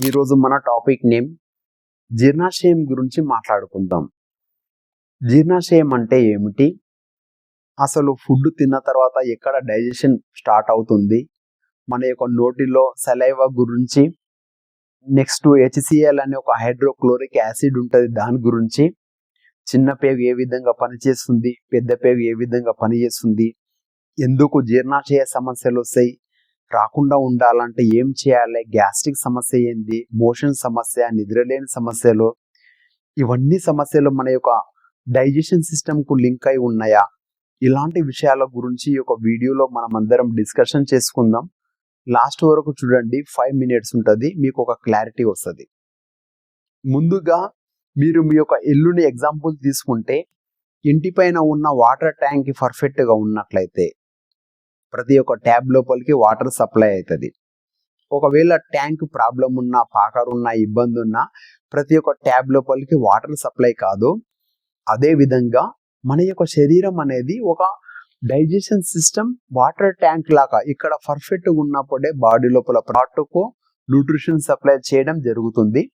ఈరోజు మన topic name జీర్ణాశయం గురించి మాట్లాడుకుందాం. జీర్ణాశయం అంటే ఏమిటి, అసలు ఫుడ్ తిన్న తర్వాత ఎక్కడ డైజెషన్ స్టార్ట్ అవుతుంది, మన యొక్క నోటిలో సలైవా గురించి, నెక్స్ట్ హెచ్సిఎల్ అనే ఒక హైడ్రోక్లోరిక్ యాసిడ్ ఉంటుంది, దాని గురించి, చిన్న పేగు ఏ విధంగా పనిచేస్తుంది, పెద్ద పేగు ఏ విధంగా పనిచేస్తుంది, ఎందుకు జీర్ణాశయ సమస్యలు వస్తాయి, రాకుండా ఉండాలంటే ఏం చేయాలి, గ్యాస్ట్రిక్ సమస్య ఏంది, మోషన్ సమస్య, నిద్రలేని సమస్యలు, ఇవన్నీ సమస్యలు మన యొక్క డైజెషన్ సిస్టమ్కు లింక్ అయి ఉన్నాయా, ఇలాంటి విషయాల గురించి ఈ యొక్క వీడియోలో మనం అందరం డిస్కషన్ చేసుకుందాం. లాస్ట్ వరకు చూడండి, 5 minutes ఉంటుంది, మీకు ఒక క్లారిటీ వస్తుంది. ముందుగా మీరు మీ యొక్క ఇల్లుని ఎగ్జాంపుల్ తీసుకుంటే, ఇంటి పైన ఉన్న వాటర్ ట్యాంక్ పర్ఫెక్ట్గా ఉన్నట్లయితే ప్రతి ఒక్క ట్యాబ్ లోపలికి వాటర్ సప్లై అవుతుంది. ఒకవేళ ట్యాంక్ ప్రాబ్లం ఉన్నా, పాకరున్నా, ఇబ్బంది ఉన్నా ప్రతి ఒక్క ట్యాబ్ లోపలికి వాటర్ సప్లై కాదు. అదేవిధంగా మన యొక్క శరీరం అనేది ఒక డైజెషన్ సిస్టమ్ వాటర్ ట్యాంక్ లాగా ఇక్కడ పర్ఫెక్ట్గా ఉన్నప్పుడే బాడీ లోపల పార్ట్కు న్యూట్రిషన్ సప్లై చేయడం జరుగుతుంది.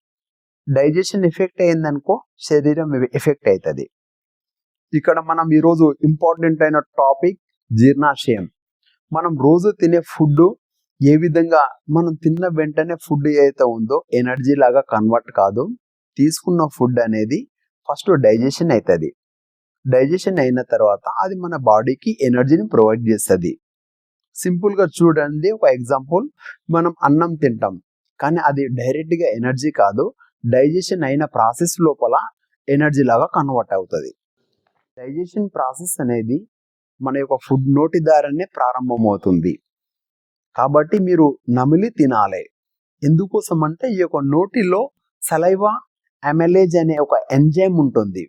డైజెషన్ ఎఫెక్ట్ అయిందనుకో శరీరం ఎఫెక్ట్ అవుతుంది. ఇక్కడ మనం ఈరోజు ఇంపార్టెంట్ అయిన టాపిక్ జీర్ణాశయం. మనం రోజు తినే ఫుడ్ ఏ విధంగా, మనం తిన్న వెంటనే ఫుడ్ ఏదైతే ఉందో ఎనర్జీ లాగా కన్వర్ట్ కాదు. తీసుకున్న ఫుడ్ అనేది ఫస్ట్ డైజెషన్ అవుతుంది. డైజెషన్ అయిన తర్వాత అది మన బాడీకి ఎనర్జీని ప్రొవైడ్ చేస్తుంది. సింపుల్గా చూడండి, ఒక ఎగ్జాంపుల్, మనం అన్నం తింటాం కానీ అది డైరెక్ట్గా ఎనర్జీ కాదు, డైజెషన్ అయిన ప్రాసెస్ లోపల ఎనర్జీ లాగా కన్వర్ట్ అవుతుంది. డైజెషన్ ప్రాసెస్ అనేది మన యొక్క ఫుడ్ నోటి ద్వారానే ప్రారంభమవుతుంది. కాబట్టి మీరు నమిలి తినాలి. ఎందుకోసం అంటే ఈ యొక్క నోటిలో సలైవా అమైలేజ్ అనే ఒక ఎంజైమ్ ఉంటుంది.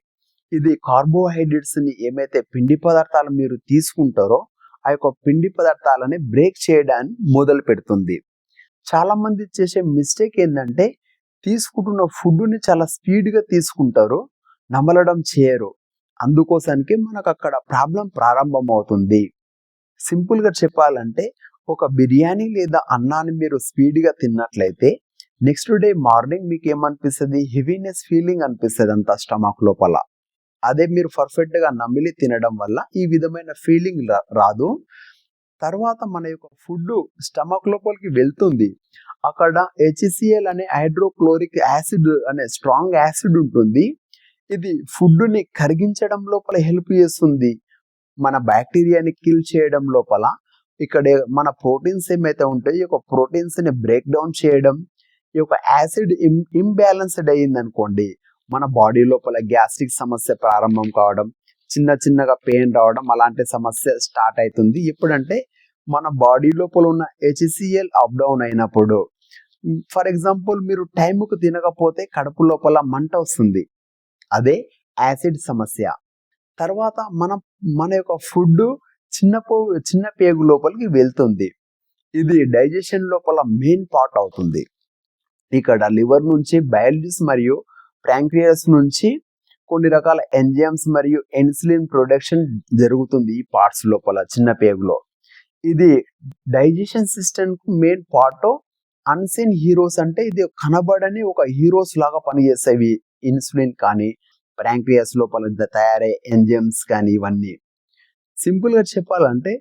ఇది కార్బోహైడ్రేట్స్ని, ఏమైతే పిండి పదార్థాలు మీరు తీసుకుంటారో ఆ యొక్క పిండి పదార్థాలని బ్రేక్ చేయడానికి మొదలు పెడుతుంది. చాలా మంది చేసే మిస్టేక్ ఏంటంటే తీసుకుంటున్న ఫుడ్ని చాలా స్పీడ్గా తీసుకుంటారు, నమలడం చేయరు. అందుకోసానికి మనకు అక్కడ ప్రాబ్లం ప్రారంభం అవుతుంది. సింపుల్గా చెప్పాలంటే ఒక బిర్యానీ లేదా అన్నాన్ని మీరు స్పీడ్గా తిన్నట్లయితే నెక్స్ట్ డే మార్నింగ్ మీకు ఏమనిపిస్తుంది, హెవీనెస్ ఫీలింగ్ అనిపిస్తుంది అంత స్టమక్ లోపల. అదే మీరు పర్ఫెక్ట్గా నమిలి తినడం వల్ల ఈ విధమైన ఫీలింగ్ రాదు. తర్వాత మన యొక్క ఫుడ్ స్టమక్ లోపలికి వెళ్తుంది. అక్కడ హెచ్సిఎల్ అనే హైడ్రోక్లోరిక్ యాసిడ్ అనే స్ట్రాంగ్ యాసిడ్ ఉంటుంది. ఇది ఫుడ్ని కరిగించడం లోపల హెల్ప్ చేస్తుంది, మన బ్యాక్టీరియాని కిల్ చేయడం లోపల. ఇక్కడ మన ప్రోటీన్స్ ఏమైతే ఉంటాయో ఈ యొక్క ప్రోటీన్స్ని బ్రేక్ డౌన్ చేయడం. ఈ యొక్క యాసిడ్ ఇంబ్యాలెన్స్డ్ అయ్యింది అనుకోండి, మన బాడీ లోపల గ్యాస్ట్రిక్ సమస్య ప్రారంభం కావడం, చిన్నగా పెయిన్ రావడం, అలాంటి సమస్య స్టార్ట్ అవుతుంది. ఎప్పుడంటే మన బాడీ లోపల ఉన్న హెచ్సిఎల్ అప్ డౌన్ అయినప్పుడు. ఫర్ ఎగ్జాంపుల్, మీరు టైంకు తినకపోతే కడుపు లోపల మంట వస్తుంది, అదే యాసిడ్ సమస్య. తర్వాత మన యొక్క ఫుడ్ చిన్న పేగు లోపలికి వెళ్తుంది. ఇది డైజెషన్ లోపల మెయిన్ పార్ట్ అవుతుంది. ఇక్కడ లివర్ నుంచి బైల్ జ్యూస్ మరియు ప్యాంక్రియాస్ నుంచి కొన్ని రకాల ఎంజైమ్స్ మరియు ఇన్సులిన్ ప్రొడక్షన్ జరుగుతుంది ఈ పార్ట్స్ లోపల చిన్న పేగులో. ఇది డైజెషన్ సిస్టమ్ కు మెయిన్ పార్ట్. అన్సీన్ హీరోస్ అంటే ఇది కనబడని ఒక హీరోస్ లాగా పనిచేసేవి. ఇన్సులిన్ కానీ, ప్యాంక్రియాస్ లోపల తయారయ్యే ఎంజైమ్స్ కానీ, ఇవన్నీ. సింపుల్గా చెప్పాలంటే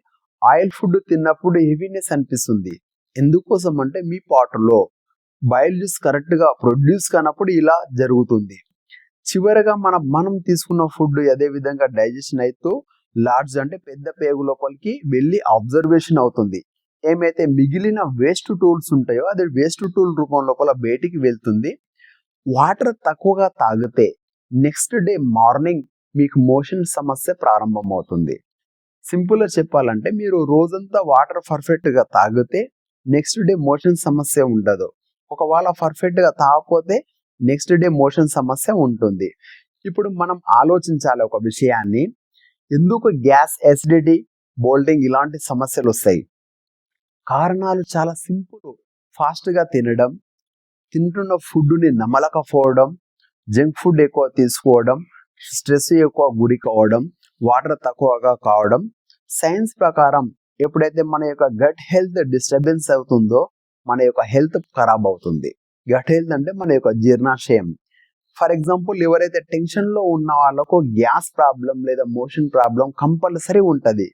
ఆయిల్ ఫుడ్ తిన్నప్పుడు హెవీనెస్ అనిపిస్తుంది. ఎందుకోసం అంటే మీ పార్ట్లో బైల్ జ్యూస్ కరెక్ట్గా ప్రొడ్యూస్ కానప్పుడు ఇలా జరుగుతుంది. చివరగా మనం తీసుకున్న ఫుడ్ అదే విధంగా డైజెషన్ అవుతూ లార్జ్ అంటే పెద్ద పేగు లోపలికి వెళ్ళి అబ్జర్వేషన్ అవుతుంది. ఏమైతే మిగిలిన వేస్ట్ టూల్స్ ఉంటాయో అది వేస్ట్ టూల్ రూపం లోపల బయటికి వెళ్తుంది. వాటర్ తక్కువగా తాగితే నెక్స్ట్ డే మార్నింగ్ మీకు మోషన్ సమస్య ప్రారంభం అవుతుంది. సింపుల్గా చెప్పాలంటే మీరు రోజంతా వాటర్ పర్ఫెక్ట్గా తాగితే నెక్స్ట్ డే మోషన్ సమస్య ఉండదు. ఒకవేళ పర్ఫెక్ట్గా తాగకపోతే నెక్స్ట్ డే మోషన్ సమస్య ఉంటుంది. ఇప్పుడు మనం ఆలోచించాలి ఒక విషయాన్ని, ఎందుకు గ్యాస్, ఎసిడిటీ, బోల్టింగ్ ఇలాంటి సమస్యలు వస్తాయి. కారణాలు చాలా సింపుల్. ఫాస్ట్గా తినడం, తింటున్న ఫుడ్ని నమలకపోవడం, జంక్ ఫుడ్ ఎక్కువ తీసుకోవడం, స్ట్రెస్ ఎక్కువ గురి కావడం, వాటర్ తక్కువగా కావడం. సైన్స్ ప్రకారం ఎప్పుడైతే మన యొక్క గట్ హెల్త్ డిస్టర్బెన్స్ అవుతుందో మన యొక్క హెల్త్ ఖరాబ్ అవుతుంది. గట్ హెల్త్ అంటే మన యొక్క జీర్ణాశయం. ఫర్ ఎగ్జాంపుల్ ఎవరైతే టెన్షన్లో ఉన్న వాళ్ళకు గ్యాస్ ప్రాబ్లం లేదా మోషన్ ప్రాబ్లం కంపల్సరీ ఉంటుంది.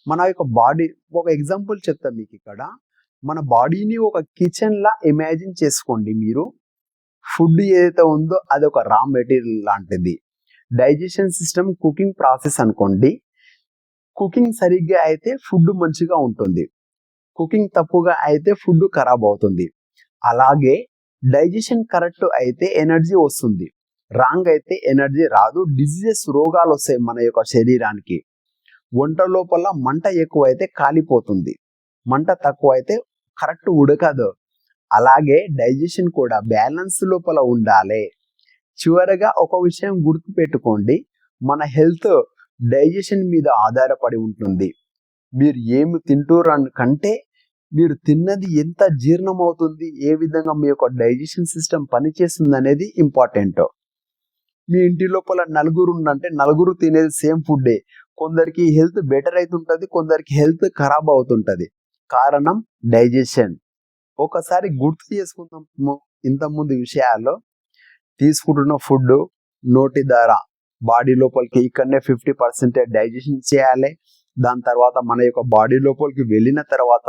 మన యొక్క బాడీ, ఒక ఎగ్జాంపుల్ చెప్తా మీకు ఇక్కడ. మన బాడీని ఒక కిచెన్ లా ఇమాజిన్ చేసుకోండి మీరు. ఫుడ్ ఏదైతే ఉందో అది ఒక రా మెటీరియల్ లాంటిది. డైజెషన్ సిస్టమ్ కుకింగ్ ప్రాసెస్ అనుకోండి. కుకింగ్ సరిగ్గా అయితే ఫుడ్ మంచిగా ఉంటుంది, కుకింగ్ తప్పుగా అయితే ఫుడ్ ఖరాబ్ అవుతుంది. అలాగే డైజెషన్ కరెక్ట్ అయితే ఎనర్జీ వస్తుంది, రాంగ్ అయితే ఎనర్జీ రాదు, డిజీజెస్ రోగాలు వస్తాయి మన యొక్క శరీరానికి. వంట లోపల మంట ఎక్కువ అయితే కాలిపోతుంది, మంట తక్కువ అయితే కరెక్ట్ ఉడకదు. అలాగే డైజెషన్ కూడా బ్యాలెన్స్ లోపల ఉండాలి. చివరగా ఒక విషయం గుర్తుపెట్టుకోండి, మన హెల్త్ డైజెషన్ మీద ఆధారపడి ఉంటుంది. మీరు ఏమి తింటున్నారు కంటే మీరు తిన్నది ఎంత జీర్ణం అవుతుంది, ఏ విధంగా మీ యొక్క డైజెషన్ సిస్టమ్ పనిచేస్తుంది అనేది ఇంపార్టెంట్. మీ ఇంటి లోపల నలుగురు ఉందంటే నలుగురు తినేది సేమ్ ఫుడ్డే, కొందరికి హెల్త్ బెటర్ అవుతుంటుంది, కొందరికి హెల్త్ ఖరాబ్ అవుతుంటుంది. కారణం డైజెషన్. ఒకసారి గుర్తు చేసుకుందాము ఇంతకుముందు విషయాల్లో. తీసుకుంటున్న ఫుడ్ నోటి ద్వారా బాడీ లోపలికి ఇక్కడనే 50% డైజెషన్ చేయాలి. దాని తర్వాత మన యొక్క బాడీ లోపలికి వెళ్ళిన తర్వాత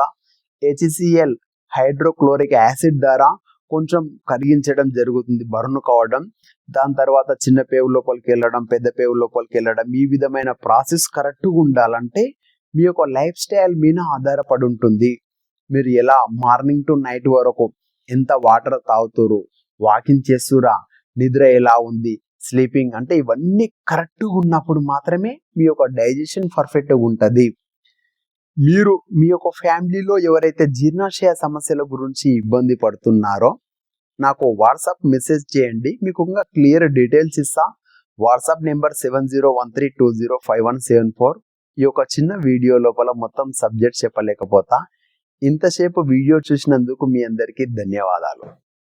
HCl హైడ్రోక్లోరిక్ యాసిడ్ ద్వారా కొంచెం కరిగించడం జరుగుతుంది, బర్న్ కావడం. దాని తర్వాత చిన్న పేవు లోపలికి వెళ్ళడం, పెద్ద పేవు లోపలికి వెళ్ళడం. ఈ విధమైన ప్రాసెస్ కరెక్ట్గా ఉండాలంటే మీ యొక్క లైఫ్ స్టైల్ మీద ఆధారపడి ఉంటుంది. మీరు ఎలా మార్నింగ్ టు నైట్ వరకు ఎంత వాటర్ తాగుతారు, వాకింగ్ చేస్తురా, నిద్ర ఎలా ఉంది, స్లీపింగ్, అంటే ఇవన్నీ కరెక్ట్గా ఉన్నప్పుడు మాత్రమే మీ యొక్క డైజెషన్ పర్ఫెక్ట్గా ఉంటుంది. మీరు మీ యొక్క ఫ్యామిలీలో ఎవరైతే జీర్ణాశయ సమస్యల గురించి ఇబ్బంది పడుతున్నారో నాకు వాట్సాప్ మెసేజ్ చేయండి, మీకు ఇంకా క్లియర్ డీటెయిల్స్ ఇస్తా. WhatsApp number 7013205174. ఈ యొక్క చిన్న వీడియో లోపల మొత్తం సబ్జెక్ట్ చెప్పలేకపోతా. ఇంతసేపు వీడియో చూసినందుకు మీ అందరికీ ధన్యవాదాలు.